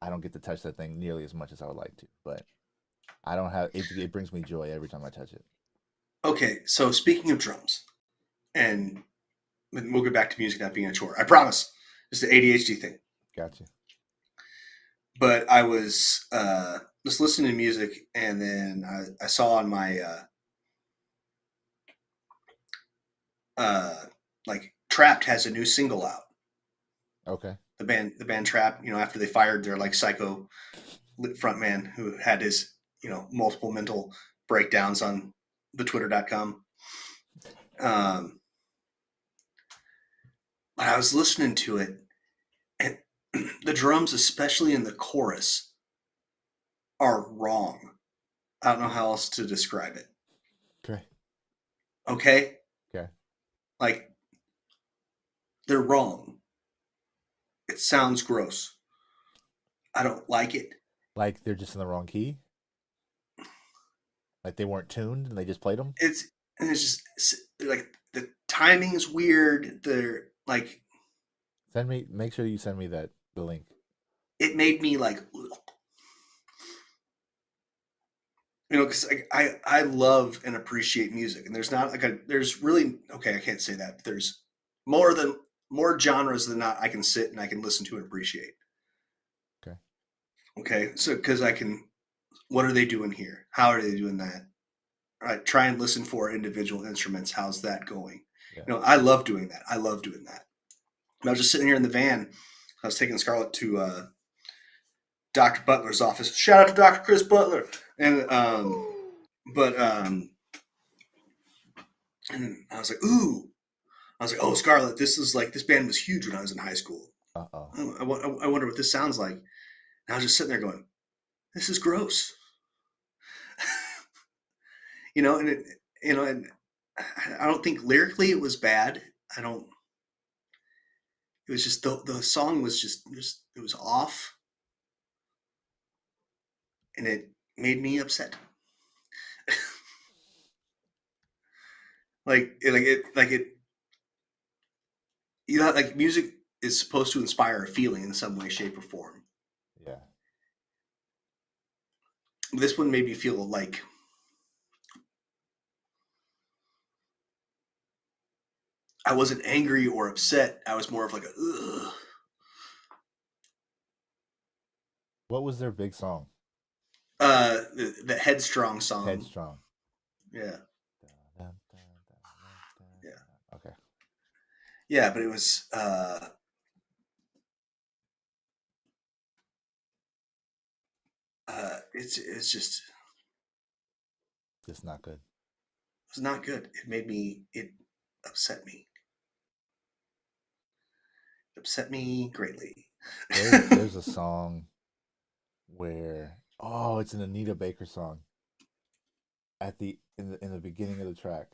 I don't get to touch that thing nearly as much as I would like to, but I don't have it. It brings me joy every time I touch it. Okay, so speaking of drums, and we'll get back to music not being a chore. I promise. It's the ADHD thing. Gotcha. But I was just listening to music, and then I saw on my like Trapped has a new single out. Okay. The band Trapped, after they fired their like psycho frontman who had his multiple mental breakdowns on the twitter.com. But I was listening to it, and the drums, especially in the chorus, are wrong. I don't know how else to describe it. Okay. Okay? Okay. Like, they're wrong. It sounds gross. I don't like it. Like they're just in the wrong key. Like they weren't tuned and they just played them. It's just like the timing is weird. They're like, Make sure you send me the link. it made me like, because I love and appreciate music, and there's not like there's really, okay, I can't say that. There's more genres than not I can sit and I can listen to and appreciate. Okay. Okay, so because what are they doing here? How are they doing that? All right, try and listen for individual instruments. How's that going? Yeah. I love doing that. I love doing that. And I was just sitting here in the van. I was taking Scarlett to Dr. Butler's office. Shout out to Dr. Chris Butler. And and I was like, ooh. I was like, oh, Scarlett, this band was huge when I was in high school. Uh-oh. I wonder what this sounds like. And I was just sitting there going, this is gross. And I don't think lyrically it was bad. It was just the song was just it was off, and it made me upset. like like music is supposed to inspire a feeling in some way, shape, or form. Yeah. This one made me feel like I wasn't angry or upset. I was more of like a ugh. What was their big song? The Headstrong song. Headstrong. Yeah. Yeah. Okay. Yeah, but it was it's just It's not good. it was not good. It upset me. It upset me greatly. There's a song where it's an Anita Baker song. In the beginning of the track,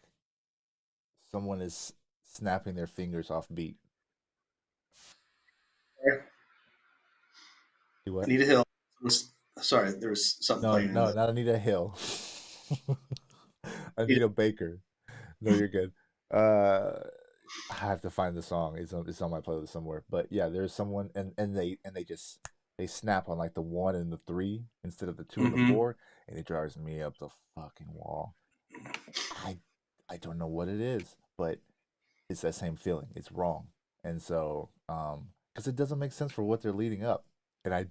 someone is snapping their fingers off beat. Do what? Anita Hill. Sorry, there was something No, playing in no, the. not Anita Hill. Anita Baker. No, you're good. I have to find the song. It's on my playlist somewhere. But yeah, there's someone and they just they snap on like the 1 and the 3 instead of the 2 and the 4, and it drives me up the fucking wall. I don't know what it is, but it's that same feeling. It's wrong. And so because it doesn't make sense for what they're leading up. And I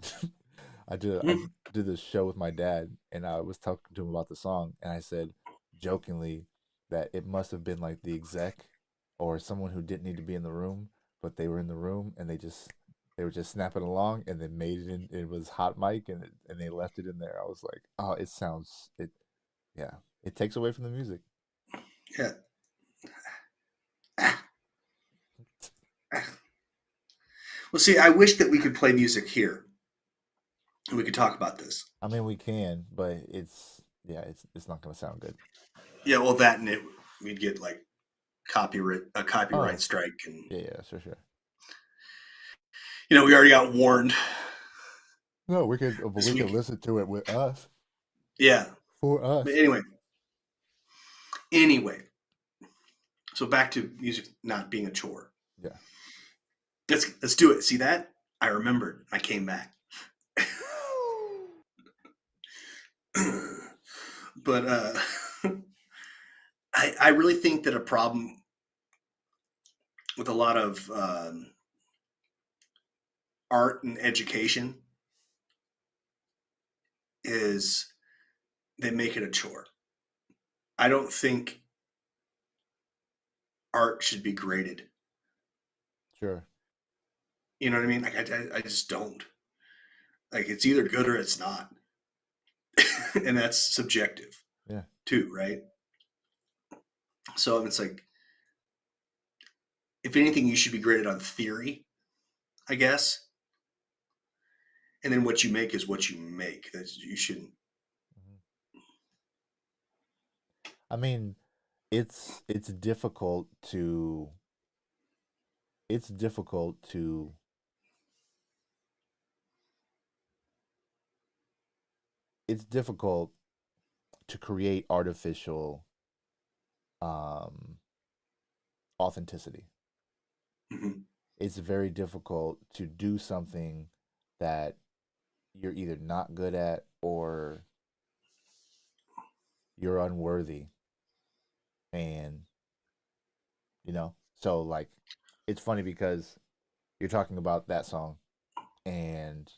did this show with my dad, and I was talking to him about the song, and I said jokingly that it must have been like the exec or someone who didn't need to be in the room, but they were in the room and they were just snapping along, and they made it in. It was hot mic, and they left it in there. I was like, oh, yeah, it takes away from the music. Yeah. Well, see, I wish that we could play music here, and we could talk about this. I mean, we can, but it's not gonna sound good. Yeah, well, we'd get like a copyright strike, and yeah, sure. we already got warned No, we could, but this we could week. listen to it with us Yeah. for But us. anyway. So back to music not being a chore. Yeah. Let's do it. See that? I remembered. I came back. But I really think that a problem with a lot of art and education is they make it a chore. I don't think art should be graded. Sure. You know what I mean? Like I just don't. Like it's either good or it's not, and that's subjective Yeah. too, right? So it's like, if anything, you should be graded on theory, I guess. And then what you make is what you make. You shouldn't. I mean, it's difficult to it's difficult to it's difficult to create artificial um authenticity. Mhm. It's very difficult to do something that you're either not good at or you're unworthy. And, so like it's funny because you're talking about that song and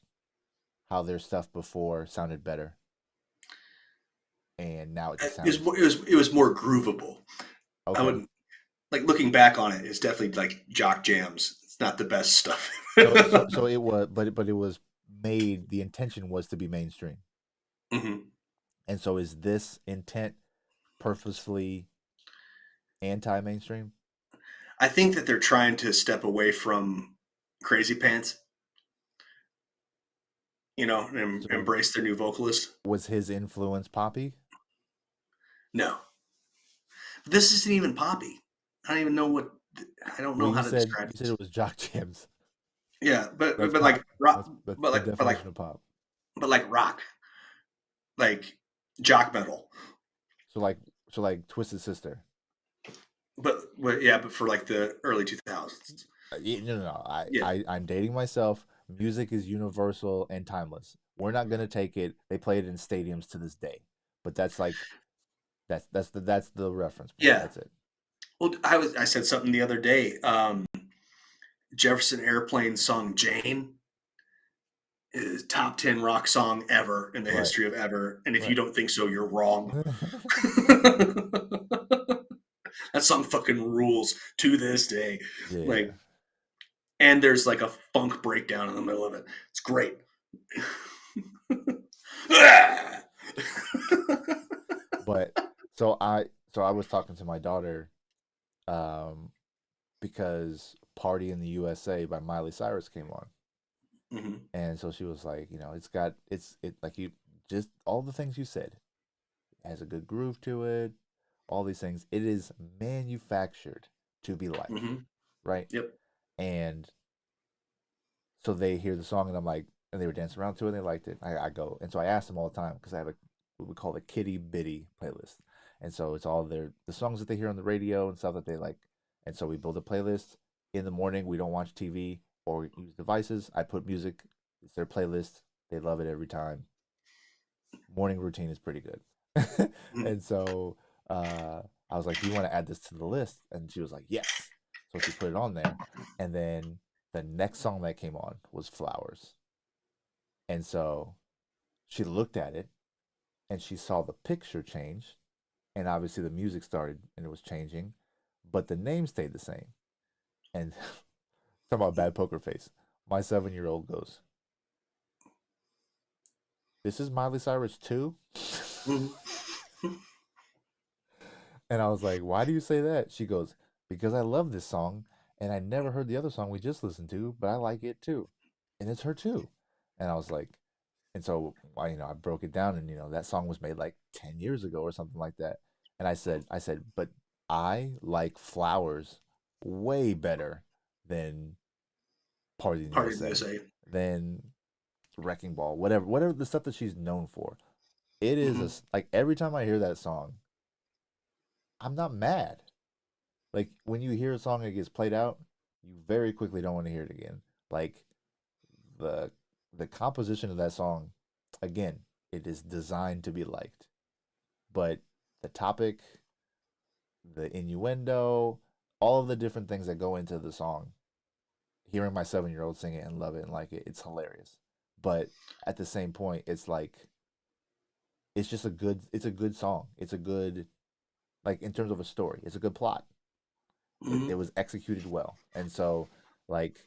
how their stuff before sounded better and now it just sounds It was more groovable. I okay. would like looking back on it. It's definitely like jock jams. It's not the best stuff. So it was, but it was made. The intention was to be mainstream, Mhm. and so is this intent purposefully anti-mainstream? I think that they're trying to step away from Crazy Pants, and So embrace their new vocalist. was his influence poppy? No, this isn't even poppy. I don't even know what. I don't Well, know how to describe you said this. it was jock jams. Yeah, That's but like pop. rock, That's the definition of pop. but like rock, like jock metal. So like Twisted Sister. But yeah, but for like the early 2000s. No. Yeah, I'm dating myself. Music is universal and timeless. We're not gonna take it. They play it in stadiums to this day, but that's like that's the reference point. yeah. That's it. Well, I said something the other day. Jefferson Airplane song "Jane" is top 10 rock song ever in the Right. history of ever, and if you Right. don't think so, you're wrong. That song fucking rules to this day. Yeah. Like, and there's like a funk breakdown in the middle of it. It's great. But so I was talking to my daughter um because Party in the USA by Miley Cyrus came on. Mhm. And so she was like, it like you just all the things you said. It has a good groove to it, all these things. It is manufactured to be liked, Mhm. right? Yep. And so they hear the song and I'm like, and they were dancing around to it and they liked it. I go. And so I ask them all the time because I have what we call the kitty bitty playlist. And so it's all the songs that they hear on the radio and stuff that they like. And so we build a playlist in the morning. We don't watch TV or use devices. I put music. It's their playlist. They love it every time. Morning routine is pretty good. Mhm. And so I was like, "Do you want to add this to the list?" And she was like, "Yes." So she put it on there. And then the next song that came on was Flowers. And so she looked at it and she saw the picture change. And obviously the music started and it was changing, but the name stayed the same. And talk about bad poker face. My 7-year-old goes, "This is Miley Cyrus too?" Mhm. And I was like, "Why do you say that?" She goes, "Because I love this song and I never heard the other song we just listened to, but I like it too. And it's her too." And I was like, and so I broke it down and that song was made like 10 years ago or something like that. And I said, "But I like Flowers way better than Party in the Party in the USA, USA. than Wrecking Ball, whatever the stuff that she's known for. It is Mhm. like every time I hear that song, I'm not mad. Like when you hear a song that gets played out, you very quickly don't want to hear it again. Like the the composition of that song, again, it is designed to be liked, but the topic, the innuendo, all of the different things that go into the song, hearing my 7-year old sing it and love it and like it, it's hilarious. But at the same point, it's like it's a good song. It's a good like in terms of a story, it's a good plot. It Mhm. was executed well. And so like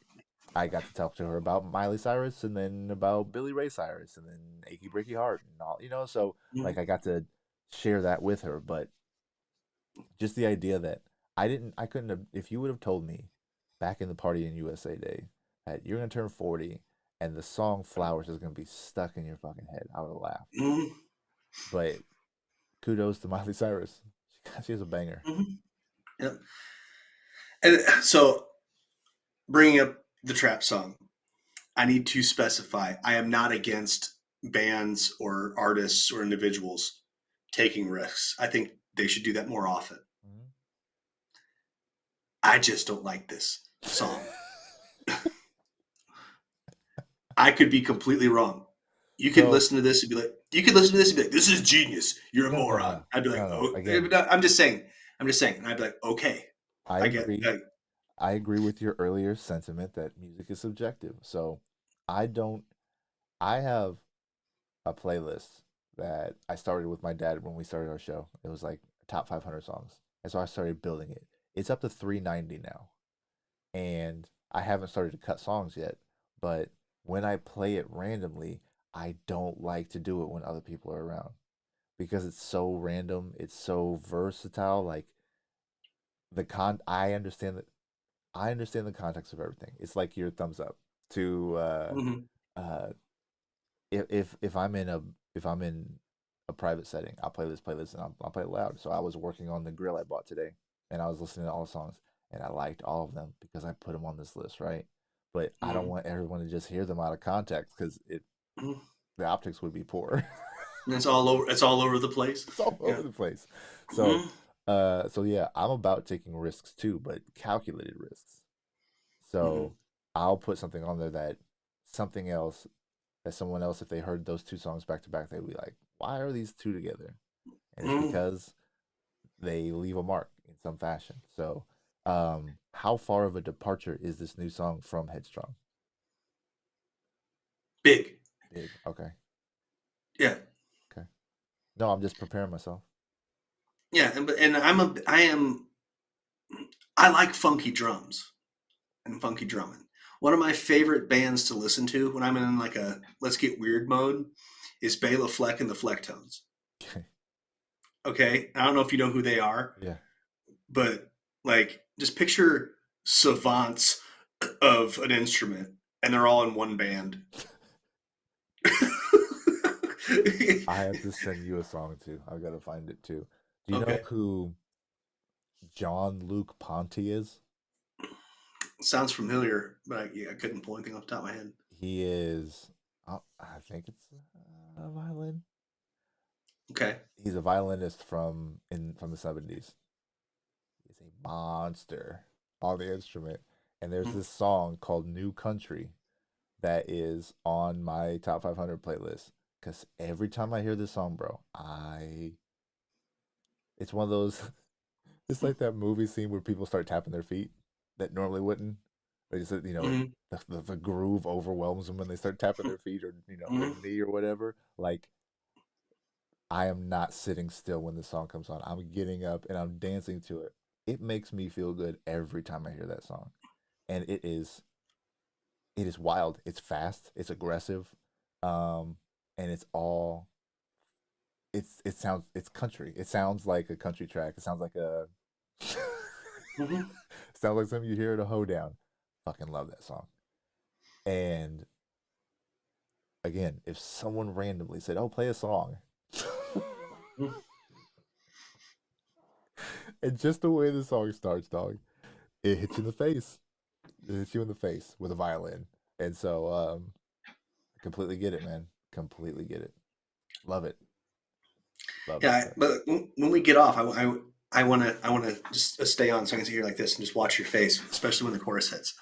I got to talk to her about Miley Cyrus and then about Billy Ray Cyrus and then Achy Breaky Heart and all, so Mhm. like I got to share that with her, but just the idea that I couldn't have, if you would have told me back in the Party in USA day that you're gonna turn 40 and the song Flowers is gonna be stuck in your fucking head, I would have laughed. Mhm. But kudos to Miley Cyrus. She has a banger. Mhm. Yep. And so, bringing up the trap song, I need to specify I am not against bands or artists or individuals taking risks. I think they should do that more often. Mhm. I just don't like this song. I could be completely wrong. You could So listen to this and be like, this is genius. You're a no, no, moron. no, I'd be like, no. oh, Again, I'm just saying. I'm just saying. And I'd be like, okay, I I get. agree. I agree with your earlier sentiment that music is subjective. So I don't. I have a playlist that I started with my dad when we started our show. It was like top 500 songs, and so I started building it. It's up to 390 now, and I haven't started to cut songs yet. But when I play it randomly, I don't like to do it when other people are around because it's so random. It's so versatile. Like I understand the context of everything. It's like your thumbs up to Mhm. uh if I'm in a private setting, I'll play this playlist and I'll play it loud. So I was working on the grill I bought today, and I was listening to all the songs, and I liked all of them because I put them on this list, right? But I don't Mhm. want everyone to just hear them out of context because it Mhm. the optics would be poor. And it's all over. It's all over the place. It's all Yeah. over the place. So, Mhm. so yeah, I'm about taking risks too, but calculated risks. Mhm. So I'll put something on there that something else that someone else, if they heard those two songs back to back, they'd be like, "Why are these two together?" And it's Mhm. because they leave a mark in some fashion. So, how far of a departure is this new song from Headstrong? Big. Big. Okay. Yeah. Okay. No, I'm just preparing myself. Yeah. And I like funky drums and funky drumming. One of my favorite bands to listen to when I'm in like a let's get weird mode is Bela Fleck and the Flecktones. Okay. Okay, I don't know if you know who they are, Yeah. but like just picture savants of an instrument, and they're all in one band. I have to send you a song too. I've got to find it too. Do you know Okay, who John Luke Ponty is? sounds familiar, but I couldn't pull anything off the top of my head. He is, I think it's a violin. Okay. He's a violinist from the 70s. He's a monster on the instrument. And there's Mm-hmm. this song called New Country that is on my top 500 playlist. Because every time I hear this song, bro, it's one of those, it's like that movie scene where people start tapping their feet that normally wouldn't. They just, Mm-hmm. the groove overwhelms them when they start tapping their feet or, their Mm-hmm. knee or whatever. Like, I am not sitting still when the song comes on. I'm getting up and I'm dancing to it. It makes me feel good every time I hear that song. And it is wild. It's fast, it's aggressive. Um and it's country. It sounds like a country track. It sounds like a Mm-hmm. sounds like something you hear at a hoedown. Fucking love that song. And again, if someone randomly said, "Oh, play a song." And just the way the song starts, dog, it hits you in the face. It hits you in the face with a violin. And so, Completely get it, man. Completely get it. Love it. Love Yeah, it. but when we get off, I want to just stay on so I can sit here like this and just watch your face, especially when the chorus hits.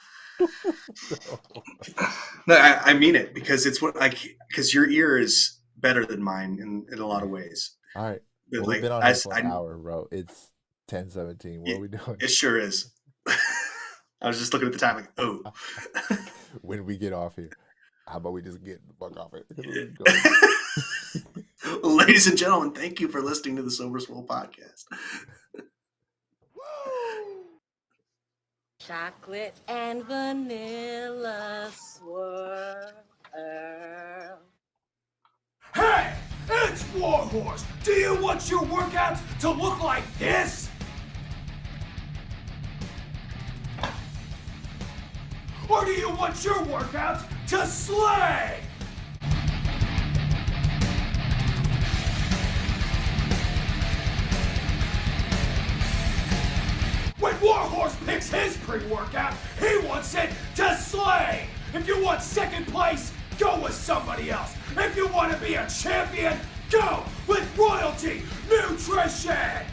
No, I mean it because it's because your ear is better than mine in a lot of ways. All right. But Well, we've been on here for an hour, bro. It's 10:17. What are we doing? It sure is. I was just looking at the time like, oh. When we get off here, how about we just get the fuck off it? Well, ladies and gentlemen, thank you for listening to the Sober Swirl podcast. Chocolate and vanilla swirl. Hey, it's Warhorse. Do you want your workouts to look like this? Or do you want your workouts to slay? When Warhorse picks his pre-workout, he wants it to slay. If you want second place, go with somebody else. If you want to be a champion, go with Royalty Nutrition.